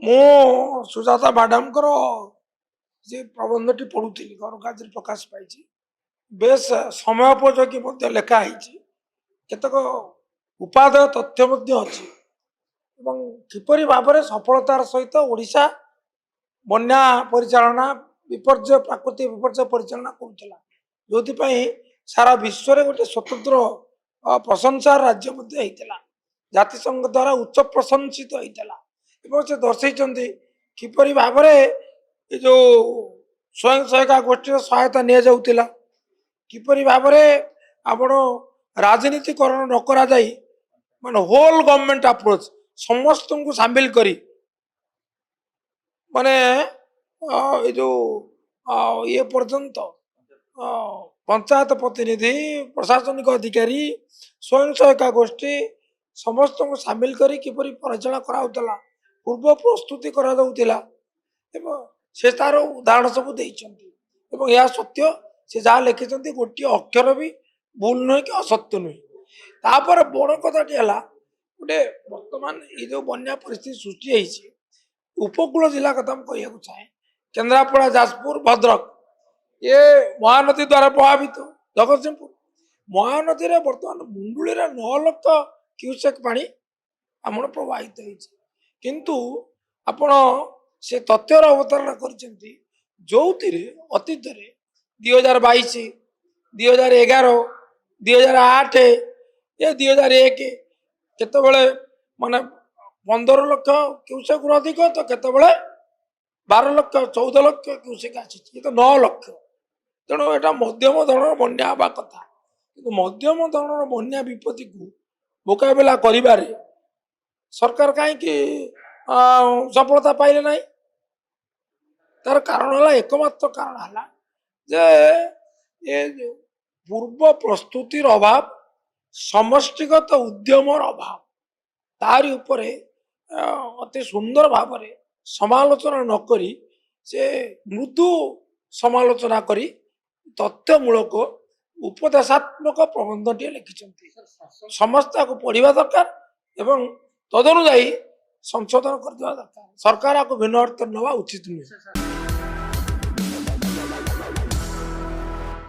मु सुजाता मैडम जे प्रबंधटी पढ़ुली घर कार्य प्रकाश पाई बेस समयोपयोगी लेखाई केतक उपादेय तथ्य अच्छी किपरि भाव में सफलतार सहित ओडिशा बन्या परिचालना विपर्य प्राकृतिक विपर्य परिचालना करुला जो सारा विश्व में गोटे स्वतंत्र प्रशंसार राज्य होता जातिसंघ द्वारा उच्च प्रशंसित होता से दर्शे किपरि भाव में जो स्वयं सहायता गोष्ठी सहायता नि जाऊला किपरि भाव में आपण राजनीतिकरण न करा जाई माने होल गवर्नमेंट अप्रोच समस्त को शामिल करी माने जो ये पर्यंत पंचायत प्रतिनिधि प्रशासनिक अधिकारी स्वयं सहायता गोष्ठी समस्त को शामिल करी किपरि परिचालना कराउतला पूर्व प्रस्तुति करा जाउतिला से तार उदाहरण सब देइछन्ती यह सत्य से जहाँ लिखिं गोटे अक्षर भी भूल नुहे कि असत्य नुहे तापर बड़ कथाटी है गोटे बर्तमान ये जो बन्या परिस्थिति सृष्टि उपकूल जिला कथा मुझे कहूँ चाहे केन्द्रापड़ा जाजपुर भद्रक ये महानदी द्वारा प्रभावित जगतसिंहपुर महानदी में बर्तमान मुंडुली 9 लाख क्यूसेक पानी आम प्रवाहित किंतु आपण से तथ्यर अवतारणा कर जो अतीत 2022 2011 2008 ये 2001 केतबले माने 15 लाख क्यूसेक अधिक तो केतबले 12 लाख 14 लाख क्यूसेक आसी तो 9 लाख तेणु यहाँ मध्यम धरण बन्या हवा कथा कि मध्यम धरण बन्या विपत्ति को मुकाबला कर सरकार कहीं सफलता पाइले ना तार कारण है एकमात्र कारण है जे ये पूर्व प्रस्तुतिर अभाव समष्टिगत उद्यमर अभाव तारी उपरे अति सुंदर भाव में समालोचना नक से मृदु समालोचना करी तथ्यमूलक उपदेशात्मक प्रबंधटी लिखिं समस्त को पढ़ा दरकार एवं तदनुजाई संशोधन कर दरकार सरकार आपको भिन्न अर्थ नवा उचित नुहे।